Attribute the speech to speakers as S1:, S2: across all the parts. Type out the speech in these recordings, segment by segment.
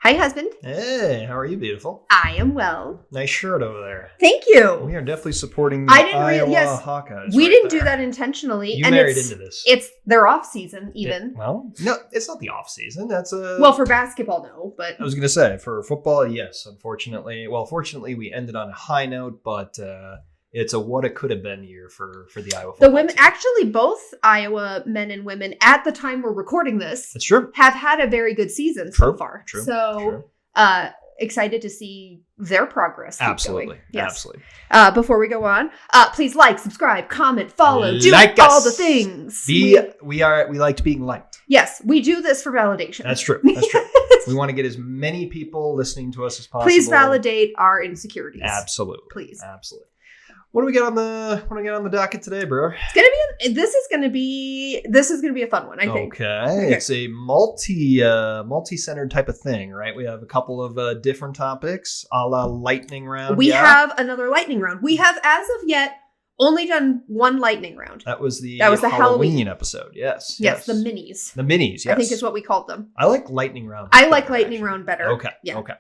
S1: Hi, husband.
S2: Hey, how are you, beautiful?
S1: I am well.
S2: Nice shirt over there.
S1: Thank you.
S2: We are definitely supporting the Iowa Hawkeyes.
S1: We didn't do that intentionally.
S2: You married into this.
S1: It's their off season, even.
S2: No, it's not the off season. That's a
S1: for basketball, no. But
S2: I was gonna say for football, yes. Unfortunately, fortunately, we ended on a high note, but it's a what it could have been year for the Iowa football
S1: the women,
S2: team.
S1: Actually, both Iowa men and women at the time we're recording this,
S2: That's true,
S1: have had a very good season so far.
S2: True.
S1: So, excited to see their progress.
S2: Absolutely,
S1: yes.
S2: absolutely.
S1: Before we go on, please like, subscribe, comment, follow, do
S2: like
S1: all
S2: us.
S1: the things.
S2: We liked being liked.
S1: Yes, we do this for validation.
S2: That's true. We want to get as many people listening to us as possible.
S1: Please validate our insecurities.
S2: Absolutely.
S1: Please.
S2: Absolutely. What do we get on the docket today, bro?
S1: This is gonna be a fun one, I think.
S2: Okay. It's a multi-centered type of thing, right? We have a couple of different topics, a la lightning round.
S1: We have another lightning round. We have, as of yet, only done one lightning round.
S2: That was the
S1: Halloween
S2: episode. Yes.
S1: Yes, the minis.
S2: The minis, yes.
S1: I think is what we called them.
S2: I like lightning round.
S1: I like lightning round better.
S2: Okay.
S1: Yeah.
S2: Okay.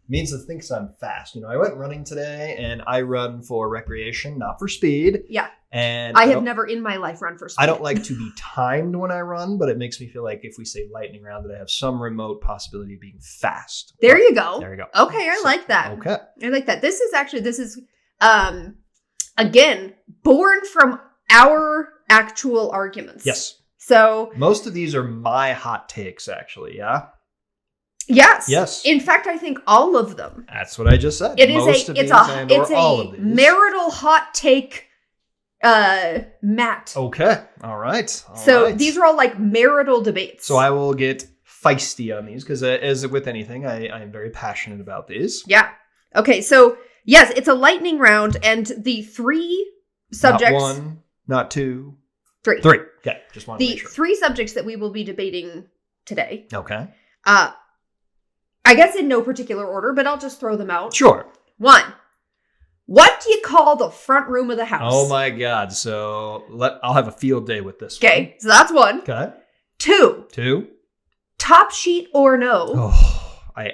S1: Means
S2: the thinks I'm fast. I went running today, and I run for recreation, not for speed.
S1: Yeah.
S2: And
S1: I have never in my life run for speed.
S2: I don't like to be timed when I run, but it makes me feel like if we say lightning round, that I have some remote possibility of being fast.
S1: There you go. Okay, I like that.
S2: Okay.
S1: I like that. This is again, born from our actual arguments.
S2: Yes.
S1: So
S2: most of these are my hot takes, actually. Yeah.
S1: Yes.
S2: Yes.
S1: In fact, I think all of them.
S2: It's a
S1: marital hot take mat.
S2: Okay. All right.
S1: These are all like marital debates.
S2: So I will get feisty on these because as with anything, I am very passionate about these.
S1: Yeah. Okay. So yes, it's a lightning round, and the three subjects.
S2: Not one, not two.
S1: Three.
S2: Okay. Just want to make sure.
S1: The three subjects that we will be debating today.
S2: Okay.
S1: I guess in no particular order, but I'll just throw them out.
S2: Sure.
S1: 1, what do you call the front room of the house?
S2: Oh my God. So I'll have a field day with this one.
S1: Okay, so that's 1.
S2: Okay.
S1: 2, top sheet or no?
S2: Oh, I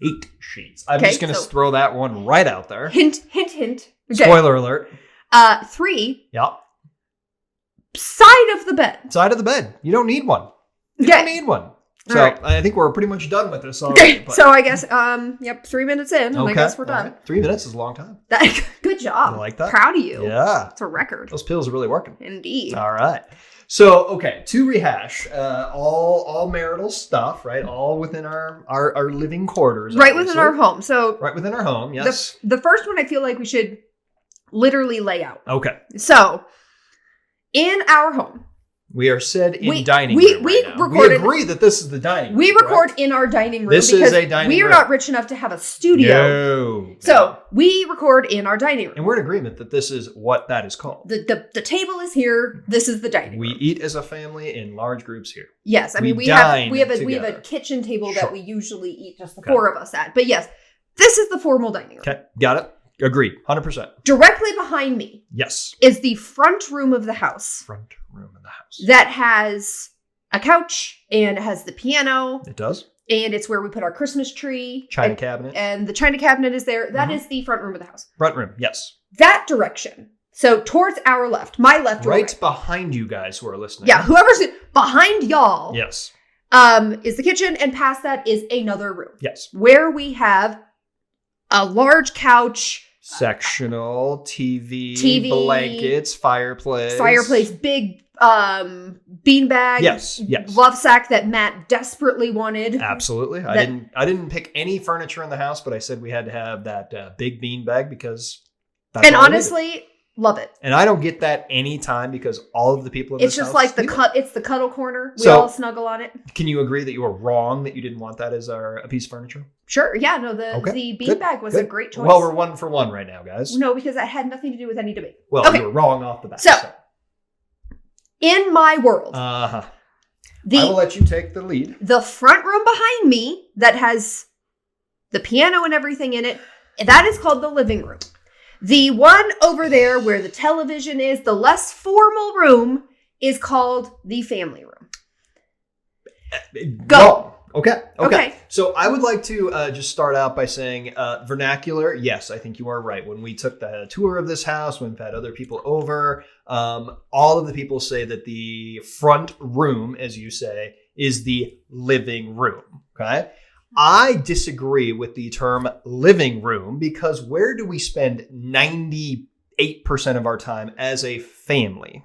S2: hate sheets. I'm just going to throw that one right out there.
S1: Hint, hint, hint. Okay.
S2: Spoiler alert.
S1: 3,
S2: yep.
S1: Side of the bed.
S2: Side of the bed. You don't need one. You
S1: Okay.
S2: don't need one. So
S1: right.
S2: I think we're pretty much done with this already.
S1: Okay, so I guess, 3 minutes in, and I guess we're done.
S2: Right. 3 minutes is a long time.
S1: Good job.
S2: I like that.
S1: Proud of you.
S2: Yeah.
S1: It's a record.
S2: Those pills are really working.
S1: Indeed.
S2: All right. So, okay, to rehash, all marital stuff, right? All within our living quarters.
S1: Right within our home. So
S2: right within our home, yes.
S1: The first one I feel like we should literally lay out.
S2: Okay.
S1: So, in our home.
S2: We are dining room. We agree that this is the dining room.
S1: We record in our dining room.
S2: This is a dining room.
S1: We are not rich enough to have a studio.
S2: No.
S1: So we record in our dining room.
S2: And we're in agreement that this is what that is called.
S1: The table is here. This is the dining room.
S2: We eat as a family in large groups here.
S1: Yes. I mean, we have a kitchen table that we usually eat just the four of us at. But yes, this is the formal dining room.
S2: Okay. Got it. Agreed. 100%.
S1: Directly behind me.
S2: Yes.
S1: Is the front room of the house.
S2: Front room of the house.
S1: That has a couch and it has the piano.
S2: It does.
S1: And it's where we put our Christmas tree.
S2: China cabinet.
S1: And the china cabinet is there. That is the front room of the house.
S2: Front room, yes.
S1: That direction. So towards our left, my left.
S2: Right behind you guys who are listening.
S1: Yeah, whoever's behind y'all.
S2: Yes.
S1: Is the kitchen, and past that is another room.
S2: Yes.
S1: Where we have a large couch.
S2: Sectional, TV, blankets, fireplace,
S1: big beanbag,
S2: yes,
S1: love sack that Matt desperately wanted.
S2: Absolutely, I didn't pick any furniture in the house, but I said we had to have that big beanbag because. That's
S1: honestly, love it.
S2: And I don't get that anytime because all of the people in this house.
S1: It's just like it's the cuddle corner. We all snuggle on it. Can
S2: you agree that you were wrong that you didn't want that as a piece of furniture?
S1: Sure. Yeah. No. The beanbag was a great choice.
S2: Well, we're 1 for 1 right now, guys.
S1: No, because that had nothing to do with any debate.
S2: Well, you were wrong off the bat.
S1: So. In my world,
S2: I will let you take the lead.
S1: The front room behind me that has the piano and everything in it, that is called the living room. The one over there where the television is, the less formal room, is called the family room. Go. Okay.
S2: So I would like to just start out by saying vernacular. Yes, I think you are right. When we took the tour of this house, when we've had other people over, all of the people say that the front room, as you say, is the living room. Okay. I disagree with the term living room because where do we spend 98% of our time as a family?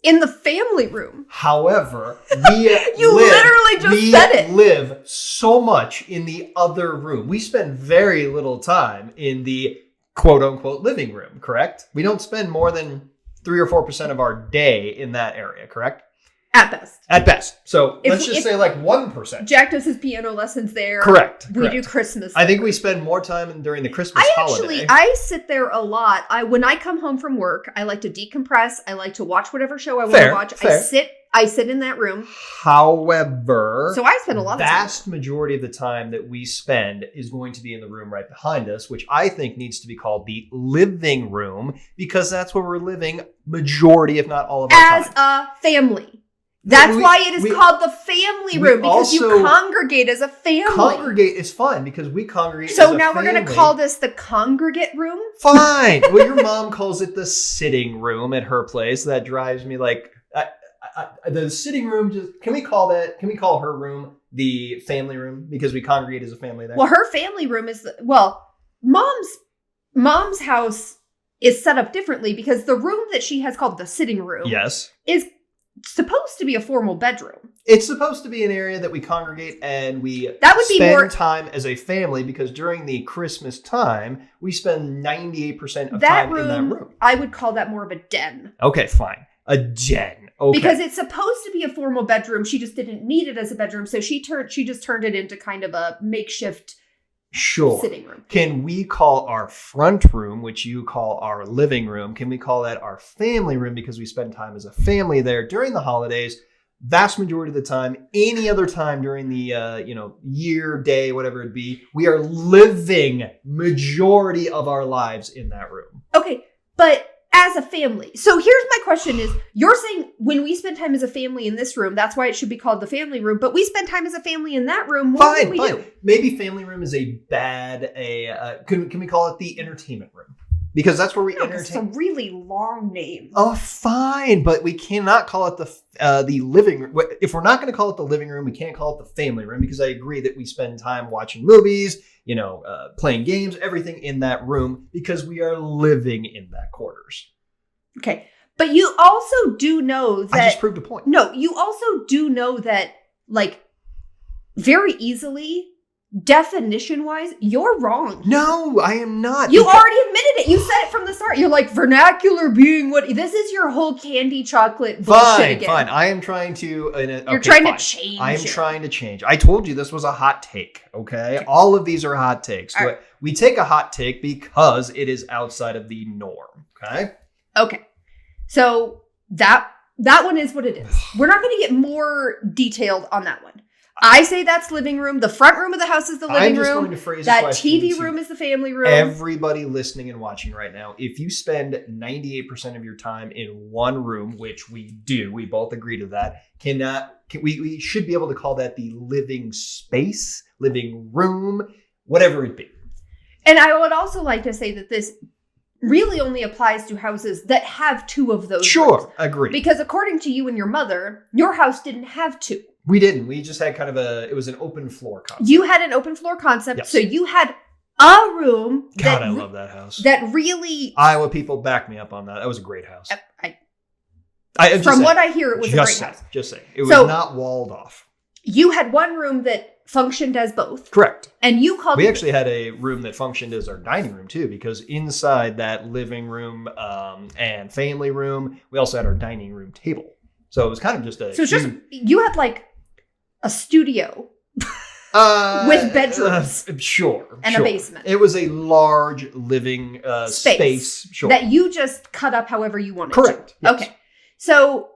S1: In the family room.
S2: However,
S1: You literally just said it.
S2: We live so much in the other room. We spend very little time in the quote unquote living room, correct? We don't spend more than 3 or 4% of our day in that area, correct?
S1: At best.
S2: At best. So
S1: If-
S2: let's just say like 1%.
S1: Jack does his piano lessons there.
S2: Correct.
S1: We do Christmas.
S2: I think we spend more time during the Christmas holiday.
S1: I sit there a lot. When I come home from work, I like to decompress. I like to watch whatever show I want to watch.
S2: Fair.
S1: I sit in that room.
S2: However,
S1: So I spend a lot of time.
S2: Vast majority of the time that we spend is going to be in the room right behind us, which I think needs to be called the living room because that's where we're living majority, if not all of our
S1: As
S2: time.
S1: a family. That's why it is called the family room, because you congregate as a family.
S2: Congregate is fine because we congregate as a
S1: So
S2: family.
S1: now we're going to call this the congregate room?
S2: Fine. Well, your mom calls it the sitting room at her place. That drives me like... the sitting room, can we call her room the family room because we congregate as a family there?
S1: Well, her family room is... Mom's house is set up differently because the room that she has called the sitting room is supposed to be a formal bedroom.
S2: It's supposed to be an area that we congregate and we spend time as a family because during the Christmas time, we spend 98% of time in that room.
S1: I would call that more of a den.
S2: Okay, fine. A den. Okay.
S1: Because it's supposed to be a formal bedroom. She just didn't need it as a bedroom. So she just turned it into kind of a makeshift sitting room.
S2: Can we call our front room, which you call our living room, can we call that our family room because we spend time as a family there during the holidays? Vast majority of the time, any other time during the year, day, whatever it be, we are living majority of our lives in that room.
S1: Okay, but as a family. So here's my question is, you're saying when we spend time as a family in this room, that's why it should be called the family room, but we spend time as a family in that room. What do we do?
S2: Maybe family room is can we call it the entertainment room? Because that's where we entertain.
S1: It's a really long name.
S2: Oh, fine, but we cannot call it the living room. If we're not going to call it the living room, we can't call it the family room because I agree that we spend time watching movies, playing games, everything in that room because we are living in that quarters.
S1: Okay, but you also do know that...
S2: I just proved a point.
S1: No, you also do know that, like, very easily... definition-wise, you're wrong.
S2: No, I am not.
S1: You already admitted it. You said it from the start. You're like, vernacular being what... This is your whole candy chocolate bullshit again.
S2: Fine. I am trying to...
S1: You're trying to change.
S2: I am trying to change. I told you this was a hot take, okay? All of these are hot takes.
S1: Right.
S2: We take a hot take because it is outside of the norm, okay?
S1: Okay. So that one is what it is. We're not going to get more detailed on that one. I say that's living room. The front room of the house is the living room.
S2: I'm just going to phrase
S1: that
S2: a question
S1: TV room is the family room.
S2: Everybody listening and watching right now, if you spend 98% of your time in one room, which we do, we both agree to that, we should be able to call that the living space, living room, whatever it be.
S1: And I would also like to say that this really only applies to houses that have two of those rooms.
S2: Agree.
S1: Because according to you and your mother, your house didn't have two.
S2: We didn't. We just had it was an open floor concept.
S1: You had an open floor concept,
S2: yes.
S1: So you had a room.
S2: God, I love that house.
S1: That really...
S2: Iowa people back me up on that. That was a great house.
S1: From what I hear, it was a great house.
S2: Just saying. It was not walled off.
S1: You had one room that functioned as both.
S2: Correct.
S1: And you called...
S2: We actually had a room that functioned as our dining room, too, because inside that living room and family room, we also had our dining room table. So it was kind of just a...
S1: So it's just... You had like a studio with bedrooms. And a basement.
S2: It was a large living space. Sure.
S1: That you just cut up however you wanted
S2: Correct.
S1: to.
S2: Yes.
S1: Okay. So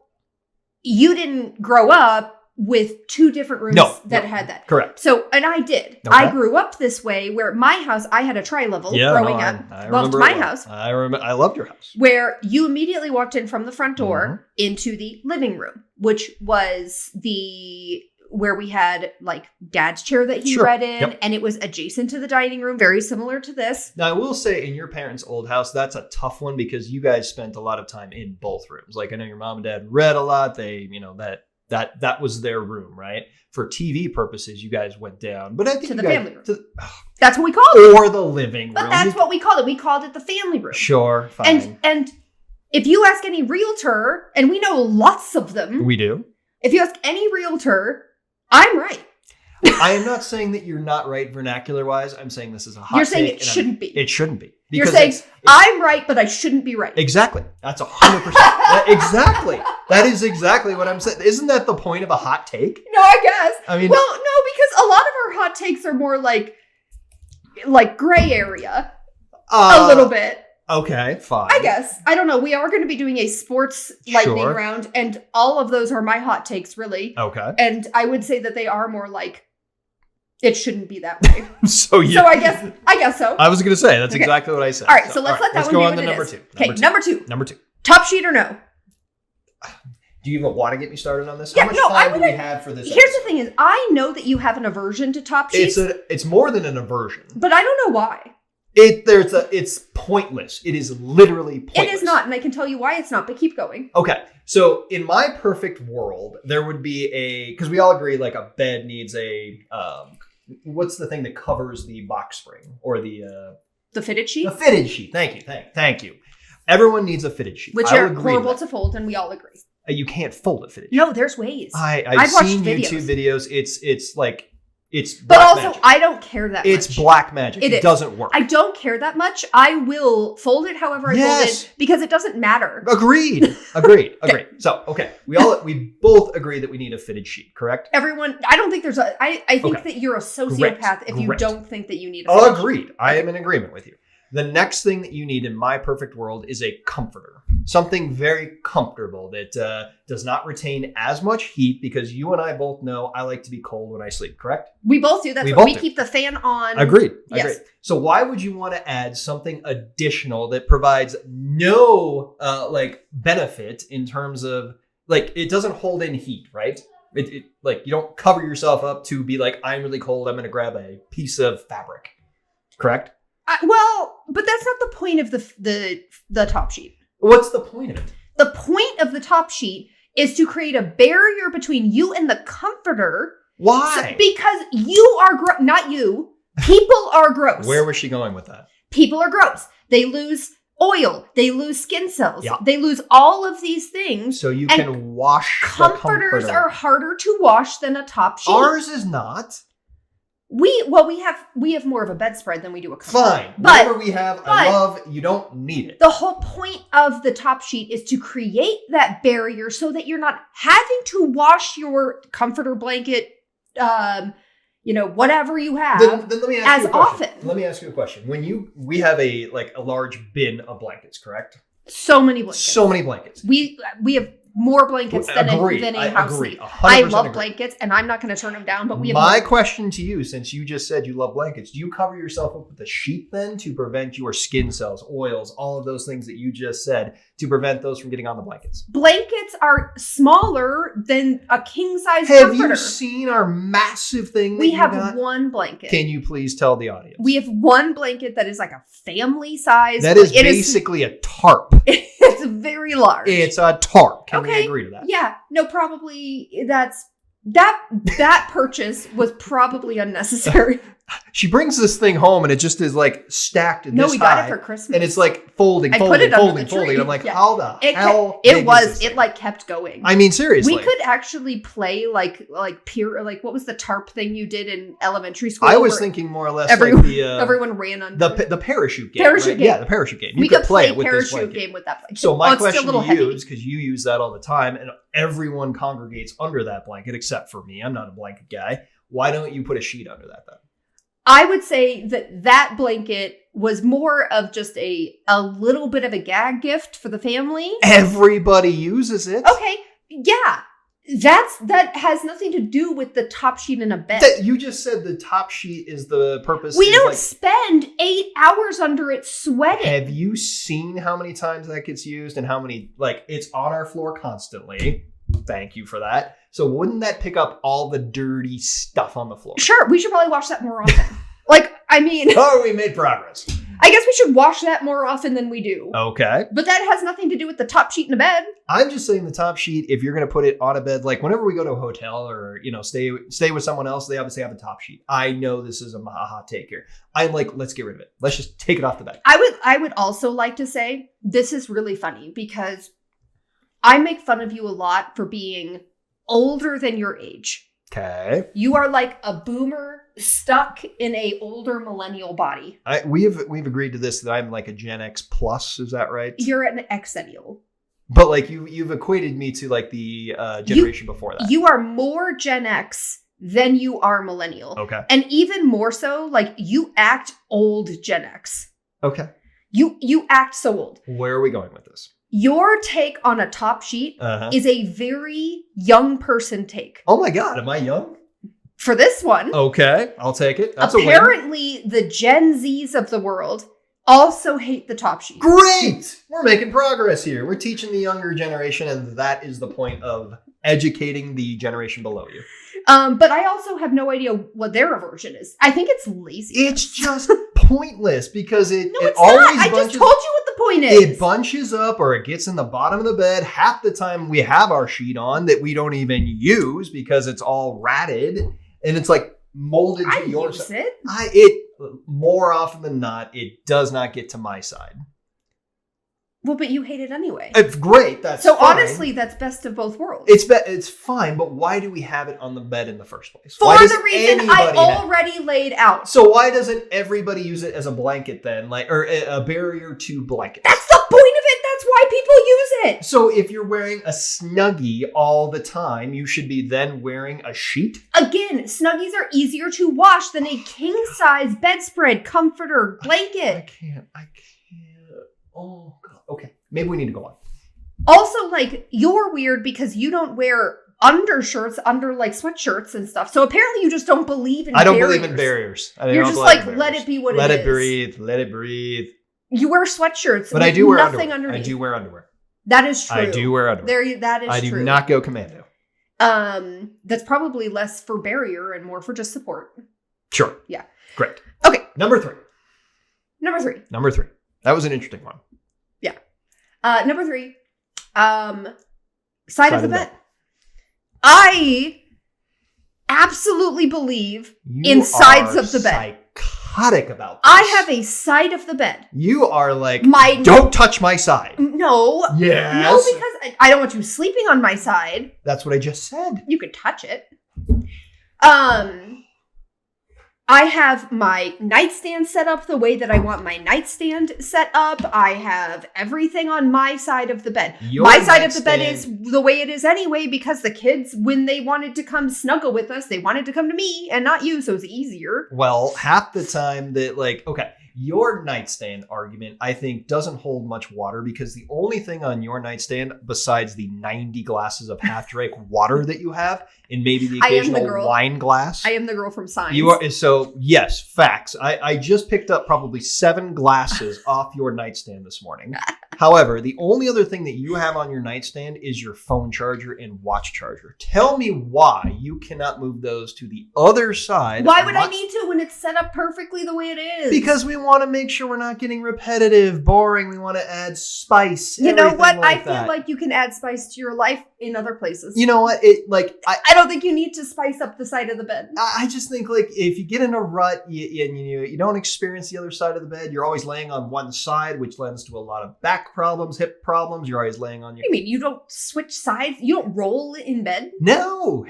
S1: you didn't grow up with two different rooms that had that.
S2: Correct.
S1: So, and I did. Okay. I grew up this way where my house, I had a tri-level growing up.
S2: I
S1: loved my house.
S2: I remember. I loved your house.
S1: Where you immediately walked in from the front door into the living room, which was where we had like dad's chair that he read in, and it was adjacent to the dining room, very similar to this.
S2: Now, I will say in your parents' old house, that's a tough one because you guys spent a lot of time in both rooms. Like I know your mom and dad read a lot. They, that was their room, right? For TV purposes, you guys went down, but I think
S1: to the family room. That's what we called
S2: it, or the living room.
S1: But that's what we called it. We called it the family room.
S2: Sure, fine.
S1: And if you ask any realtor, and we know lots of them,
S2: we do.
S1: If you ask any realtor, I'm right.
S2: I am not saying that you're not right vernacular-wise. I'm saying this is a hot
S1: You're saying
S2: take,
S1: it shouldn't be.
S2: It shouldn't be.
S1: You're saying I'm right, but I shouldn't be right.
S2: Exactly. That's 100%. Exactly. That is exactly what I'm saying. Isn't that the point of a hot take?
S1: No, I guess.
S2: I mean,
S1: well, no, because a lot of our hot takes are more like gray area, a little bit.
S2: Okay, fine.
S1: I guess. I don't know. We are going to be doing a sports lightning round, and all of those are my hot takes, really.
S2: Okay.
S1: And I would say that they are more like, it shouldn't be that way.
S2: So
S1: I guess so.
S2: I was going to say, that's exactly what I said.
S1: All right, so let's let that one
S2: go
S1: be
S2: on
S1: what
S2: to
S1: it
S2: number
S1: is.
S2: two.
S1: Okay, number two. Top sheet or no?
S2: Do you even want to get me started on this?
S1: Yeah,
S2: How much time do we have for this?
S1: Here's the thing is, I know that you have an aversion to top sheets.
S2: It's more than an aversion.
S1: But I don't know why.
S2: It's pointless. It is literally pointless.
S1: It is not, and I can tell you why it's not, but keep going.
S2: Okay. So in my perfect world, there would be because we all agree like a bed needs a, what's the thing that covers the box spring or the
S1: fitted sheet?
S2: The fitted sheet. Thank you. Everyone needs a fitted sheet.
S1: Which are horrible to fold, and we all agree.
S2: You can't fold a fitted sheet.
S1: No, there's ways.
S2: I've seen YouTube videos. It's like, it's
S1: but
S2: black
S1: also,
S2: magic.
S1: I don't care that much.
S2: It's black magic. It doesn't work.
S1: I don't care that much. I will fold it however I fold it because it doesn't matter.
S2: Agreed. So, okay. We both agree that we need a fitted sheet, correct?
S1: Everyone, I don't think there's I think that you're a sociopath if you don't think that you need a fitted sheet.
S2: Agreed. I am in agreement with you. The next thing that you need in my perfect world is a comforter. Something very comfortable that does not retain as much heat because you and I both know I like to be cold when I sleep, correct?
S1: We both do. That's why we keep the fan on.
S2: Agreed.
S1: Yes.
S2: So why would you want to add something additional that provides no benefit in terms of it doesn't hold in heat, right? It you don't cover yourself up to be like, I'm really cold, I'm going to grab a piece of fabric, correct?
S1: But that's not the point of the top sheet.
S2: What's the point of it?
S1: The point of the top sheet is to create a barrier between you and the comforter.
S2: Why?
S1: Because you are not you. People are gross.
S2: Where was she going with that?
S1: People are gross. They lose oil. They lose skin cells.
S2: Yeah.
S1: They lose all of these things.
S2: So you can wash
S1: comforters
S2: the comforter.
S1: Are harder to wash than a top sheet.
S2: Ours is not.
S1: We have more of a bedspread than we do a comforter.
S2: Fine. Whatever we have, I love. You don't need it.
S1: The whole point of the top sheet is to create that barrier so that you're not having to wash your comforter blanket, whatever you have,
S2: then let me ask
S1: as often.
S2: Let me ask you a question. When we have a large bin of blankets, correct?
S1: So many blankets.
S2: So many blankets.
S1: We have more blankets than a house.
S2: Agree.
S1: I love blankets, and I'm not going to turn them down. But we have
S2: my question to you, since you just said you love blankets, do you cover yourself up with a sheet then to prevent your skin cells, oils, all of those things that you just said to prevent those from getting on the blankets?
S1: Blankets are smaller than a king size
S2: comforter.
S1: Have
S2: you seen our massive thing?
S1: We have one blanket.
S2: Can you please tell the audience?
S1: We have one blanket that is like a family size.
S2: That is basically a tarp.
S1: It's very large.
S2: It's a tarp. Can we agree to that?
S1: Yeah. No, probably that purchase was probably unnecessary.
S2: She brings this thing home and it just is stacked in this high.
S1: No, we got it for Christmas.
S2: And it's folding. I'm how the hell
S1: it kept going.
S2: I mean, seriously.
S1: We could actually play what was the tarp thing you did in elementary school?
S2: I was thinking more or less
S1: everyone ran under
S2: the parachute game.
S1: Parachute game.
S2: Yeah, the parachute game.
S1: We could play parachute game with that blanket.
S2: So my question to you is, because you use that all the time and everyone congregates under that blanket except for me. I'm not a blanket guy. Why don't you put a sheet under that then?
S1: I would say that blanket was more of just a little bit of a gag gift for the family.
S2: Everybody uses it.
S1: Okay. Yeah. That has nothing to do with the top sheet in a bed.
S2: You just said the top sheet is the purpose.
S1: We don't spend 8 hours under it sweating.
S2: Have you seen how many times that gets used and how many, it's on our floor constantly. Thank you for that. So wouldn't that pick up all the dirty stuff on the floor?
S1: Sure, we should probably watch that more often. Like, I mean...
S2: Oh, we made progress.
S1: I guess we should watch that more often than we do.
S2: Okay.
S1: But that has nothing to do with the top sheet in the bed.
S2: I'm just saying the top sheet, if you're going to put it on a bed, like whenever we go to a hotel or, stay with someone else, they obviously have a top sheet. I know this is a hot take here. I'm like, let's get rid of it. Let's just take it off the bed.
S1: I would also like to say, this is really funny because I make fun of you a lot for being older than your age.
S2: Okay.
S1: You are like a boomer stuck in a older millennial body.
S2: We've agreed to this that I'm like a Gen X plus. Is that right?
S1: You're an exennial.
S2: But like you've equated me to like the generation before that.
S1: You are more Gen X than you are millennial.
S2: Okay.
S1: And even more so, like you act old Gen X.
S2: Okay.
S1: You act so old.
S2: Where are we going with this?
S1: Your take on a top sheet is a very young person take.
S2: Oh my God, am I young?
S1: For this one.
S2: Okay, I'll take it. That's
S1: apparently the Gen Zs of the world also hate the top sheet.
S2: Great! We're making progress here. We're teaching the younger generation, and that is the point of educating the generation below you.
S1: But I also have no idea what their aversion is. I think it's lazy.
S2: It's just pointless because it
S1: it's
S2: always
S1: not. I just told you what the point is.
S2: It bunches up or it gets in the bottom of the bed. Half the time we have our sheet on that we don't even use because it's all ratted and it's like molded to your side. It more often than not, it does not get to my side.
S1: Well, but you hate it anyway.
S2: It's great. That's
S1: so
S2: fine.
S1: Honestly, that's best of both worlds.
S2: It's fine, but why do we have it on the bed in the first place?
S1: For the reason I already laid out.
S2: So why doesn't everybody use it as a blanket then, or a barrier to blankets?
S1: That's the point of it. That's why people use it.
S2: So if you're wearing a Snuggie all the time, you should be then wearing a sheet?
S1: Again, Snuggies are easier to wash than a king-size bedspread, comforter, blanket.
S2: I can't. Oh, God. Okay. Maybe we need to go on.
S1: Also, like, you're weird because you don't wear undershirts under, like, sweatshirts and stuff. So apparently you just don't believe in barriers.
S2: I don't believe in barriers.
S1: You're just like, let it be what it is.
S2: Let it breathe. Let it breathe.
S1: You wear sweatshirts.
S2: But I do wear
S1: nothing
S2: underwear.
S1: underneath.
S2: I do wear underwear.
S1: That is true.
S2: I do wear underwear.
S1: That is true.
S2: I do not go commando.
S1: That's probably less for barrier and more for just support.
S2: Sure.
S1: Yeah.
S2: Great.
S1: Okay.
S2: Number three.
S1: Number three.
S2: That was an interesting one.
S1: Yeah. Number three. Side of the bed. I absolutely believe in sides of the bed.
S2: Psychotic about this.
S1: I have a side of the bed.
S2: You are like, don't touch my side.
S1: No.
S2: Yes.
S1: No, because I don't want you sleeping on my side.
S2: That's what I just said.
S1: You could touch it. I have my nightstand set up the way that I want my nightstand set up. I have everything on my side of the bed. My side of the bed is the way it is anyway because the kids, when they wanted to come snuggle with us, they wanted to come to me and not you, so it's easier.
S2: Well, half the time that your nightstand argument, I think, doesn't hold much water because the only thing on your nightstand besides the 90 glasses of half-drink water that you have and maybe the occasional wine glass.
S1: I am the girl from Signs.
S2: You are, so yes, facts. I just picked up probably 7 glasses off your nightstand this morning. However, the only other thing that you have on your nightstand is your phone charger and watch charger. Tell me why you cannot move those to the other side.
S1: Why would I need to when it's set up perfectly the way it is?
S2: Because we want to make sure we're not getting repetitive, boring. We want to add spice.
S1: You know what? I feel like you can add spice to your life in other places.
S2: You know what?
S1: I don't think you need to spice up the side of the bed.
S2: I just think if you get in a rut and you don't experience the other side of the bed, you're always laying on one side, which lends to a lot of back problems, hip problems. You're always laying on your...
S1: You mean you don't switch sides? You don't roll in bed?
S2: No.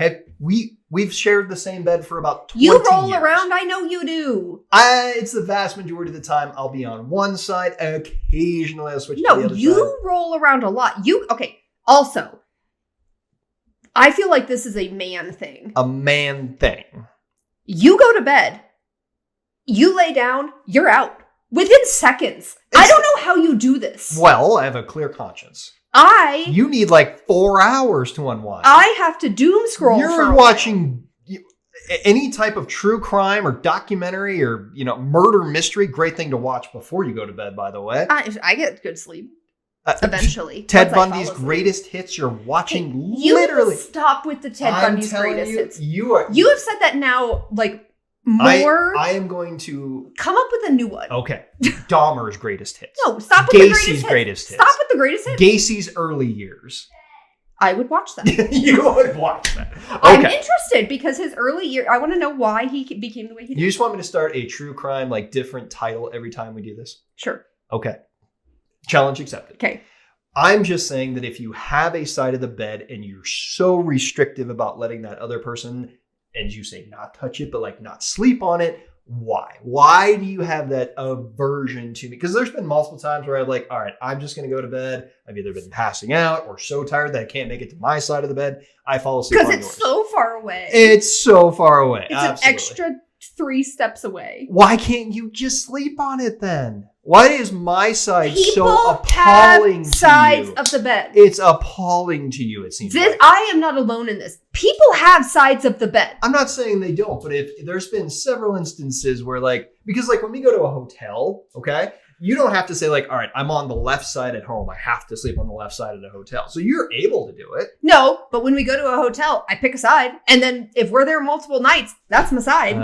S2: We've shared the same bed for about 20 years.
S1: You roll around? I know you do.
S2: It's the vast majority of the time I'll be on one side. Occasionally I'll switch to the other side.
S1: No, you roll around a lot. Okay. Also, I feel like this is a man thing.
S2: A man thing. You
S1: go to bed. You lay down. You're out. Within seconds. I don't know how you do this.
S2: Well, I have a clear conscience. You need 4 hours to unwind.
S1: I have to doom scroll.
S2: You're watching any type of true crime or documentary or murder mystery. Great thing to watch before you go to bed, by the way.
S1: I get good sleep. Eventually.
S2: Ted Bundy's greatest hits. You're watching literally.
S1: You stop with the Ted Bundy's greatest hits.
S2: You
S1: have said that now, like, more.
S2: I am going to
S1: come up with a new one.
S2: Okay. Dahmer's greatest hits.
S1: No, stop with
S2: Gacy's
S1: the
S2: greatest hits.
S1: Stop with the greatest hits.
S2: Gacy's early years.
S1: I would watch that.
S2: You would watch that. Okay.
S1: I'm interested because his early year. I want to know why he became the way he did.
S2: You just want me to start a true crime, like, different title every time we do this?
S1: Sure.
S2: Okay. Challenge accepted.
S1: Okay.
S2: I'm just saying that if you have a side of the bed and you're so restrictive about letting that other person, and you say not touch it, but like not sleep on it, why? Why do you have that aversion to me? Because there's been multiple times where I'm like, all right, I'm just going to go to bed. I've either been passing out or so tired that I can't make it to my side of the bed. I fall asleep on yours.
S1: Because it's so far away.
S2: It's so far away.
S1: It's
S2: Absolutely.
S1: an extra 3 steps away.
S2: Why can't you just sleep on it then? Why is my side
S1: People
S2: so appalling
S1: have
S2: to
S1: sides
S2: you?
S1: of the bed.
S2: It's appalling to you, it seems like.
S1: I am not alone in this. People have sides of the bed.
S2: I'm not saying they don't, but if there's been several instances where, like, because like when we go to a hotel, okay, you don't have to say like, all right, I'm on the left side at home. I have to sleep on the left side of the hotel. So you're able to do it.
S1: No, but when we go to a hotel, I pick a side. And then if we're there multiple nights, that's my side.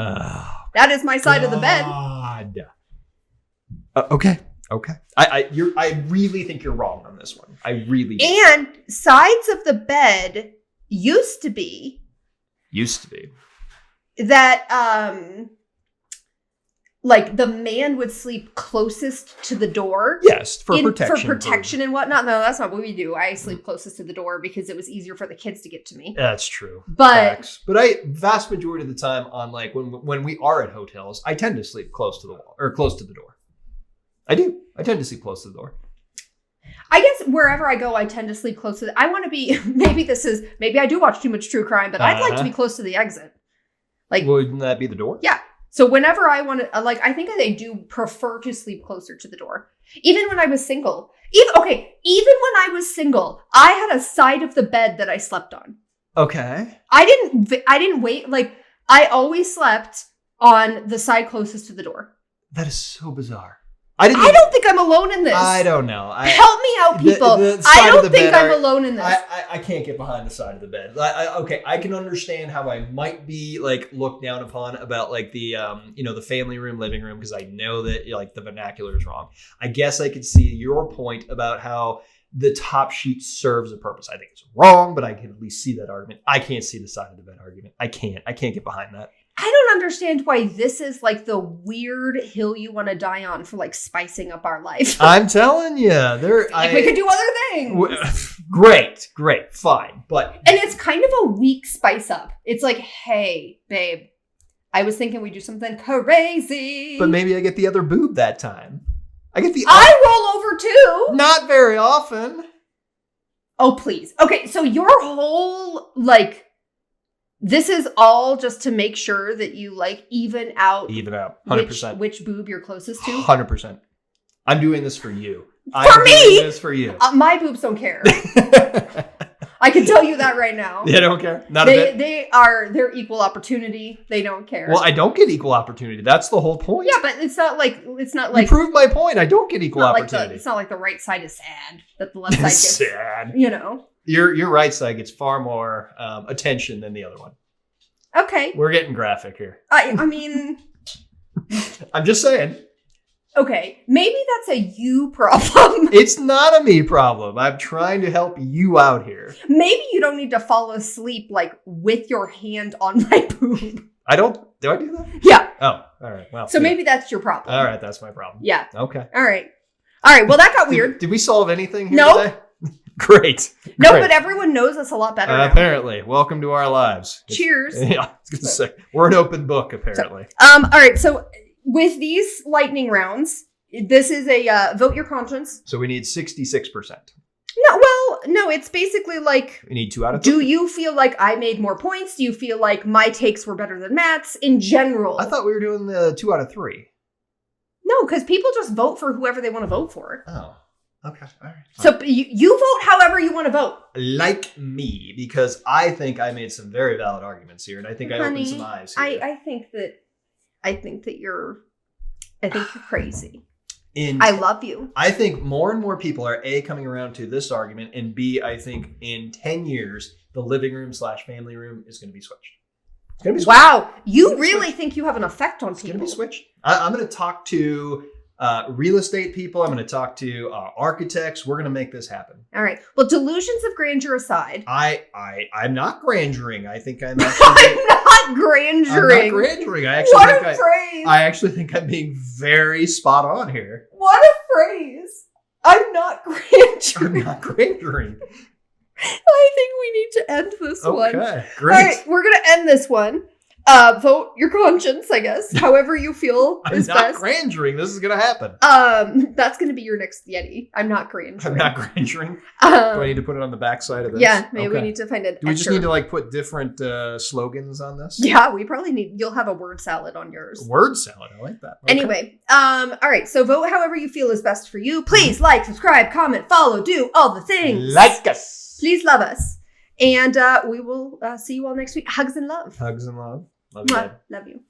S1: That is my side of the bed.
S2: Okay. I really think you're wrong on this one. I really do.
S1: And sides of the bed used to be that like the man would sleep closest to the door.
S2: Yes, for protection.
S1: And whatnot. No, that's not what we do. I sleep closest to the door because it was easier for the kids to get to me.
S2: That's true.
S1: But
S2: facts. But vast majority of the time on like when we are at hotels, I tend to sleep close to the wall or close to the door. I do. I tend to sleep close to the door.
S1: I guess wherever I go, I tend to sleep close to I want to be, maybe I do watch too much true crime, but I'd like to be close to the exit. Like,
S2: wouldn't that be the door?
S1: Yeah. So whenever I want to, like, I think I do prefer to sleep closer to the door. Even when I was single. Even when I was single, I had a side of the bed that I slept on.
S2: Okay.
S1: I didn't wait. Like, I always slept on the side closest to the door.
S2: That is so bizarre.
S1: I don't think I'm alone in this.
S2: I don't know.
S1: Help me out, people. I don't think I'm alone in this.
S2: I can't get behind the side of the bed. Okay, I can understand how I might be like looked down upon about like the the family room, living room, because I know that like the vernacular is wrong. I guess I could see your point about how the top sheet serves a purpose. I think it's wrong, but I can at least see that argument. I can't see the side of the bed argument. I can't get behind that.
S1: I don't understand why this is like the weird hill you want to die on for like spicing up our life.
S2: I'm telling you,
S1: we could do other things.
S2: Great, fine, but
S1: and it's kind of a weak spice up. It's like, hey, babe, I was thinking we'd do something crazy,
S2: but maybe I get the other boob that time.
S1: I roll over too.
S2: Not very often.
S1: Oh please. Okay, so your whole like. This is all just to make sure that you like even out
S2: 100%.
S1: Which boob you're closest to.
S2: 100%. I'm doing this for you.
S1: I'm doing
S2: this for you.
S1: My boobs don't care. I can tell you that right now.
S2: They don't care. Not a bit.
S1: They're equal opportunity. They don't care.
S2: Well, I don't get equal opportunity. That's the whole point.
S1: Yeah, but it's not like
S2: you proved my point. I don't get equal opportunity.
S1: It's not like the right side is sad that the left side gets
S2: sad.
S1: Your
S2: right side gets far more attention than the other one.
S1: Okay.
S2: We're getting graphic here.
S1: I mean...
S2: I'm just saying.
S1: Okay. Maybe that's a you problem.
S2: It's not a me problem. I'm trying to help you out here.
S1: Maybe you don't need to fall asleep like with your hand on my boob.
S2: I don't... Do I do that?
S1: Yeah.
S2: Oh, all right. Well.
S1: So maybe that's your problem.
S2: All right. That's my problem.
S1: Yeah.
S2: Okay.
S1: All right. Well, that got weird.
S2: Did we solve anything here
S1: Nope.
S2: today? Great.
S1: No, but everyone knows us a lot better now.
S2: Apparently. Welcome to our lives.
S1: Cheers.
S2: Yeah, I was going to say. We're an open book, apparently.
S1: All right. So with these lightning rounds, this is a vote your conscience.
S2: So we need 66%.
S1: No, it's basically like...
S2: We need 2 out of 3.
S1: Do you feel like I made more points? Do you feel like my takes were better than Matt's in general?
S2: I thought we were doing the 2 out of 3.
S1: No, because people just vote for whoever they want to vote for.
S2: Oh. Okay, all right.
S1: So you vote however you want to vote.
S2: Like me, because I think I made some very valid arguments here, and I think I opened some eyes here.
S1: I think that you're crazy. I love you.
S2: I think more and more people are A, coming around to this argument, and B, I think in 10 years, the living room / family room is going to be switched. It's going to be switched.
S1: Wow. You really think you have an effect on people.
S2: It's going to be switched. I'm going to talk to real estate people. I'm going to talk to architects. We're going to make this happen.
S1: All right. Well, delusions of grandeur aside.
S2: I'm not granduring. I think I'm actually...
S1: I'm not granduring.
S2: I'm not granduring.
S1: Phrase.
S2: I actually think I'm being very spot on here.
S1: What a phrase. I'm not granduring.
S2: I'm not granduring.
S1: I think we need to end this one.
S2: Okay, great.
S1: All right, we're going to end this one. Vote your conscience, I guess. However you feel is best.
S2: I'm not granduring. This is going to happen.
S1: That's going to be your next Yeti. I'm not granduring.
S2: I'm not granduring. Do I need to put it on the backside of this?
S1: Yeah, maybe we need to find it.
S2: Do we just need to like put different slogans on this?
S1: Yeah, we probably need. You'll have a word salad on yours.
S2: Word salad. I like that. Okay.
S1: Anyway, all right. So vote however you feel is best for you. Please like, subscribe, comment, follow, do all the things.
S2: Like us.
S1: Please love us. And we will see you all next week. Hugs and love.
S2: Hugs and love. Love you, Dad.
S1: Love you.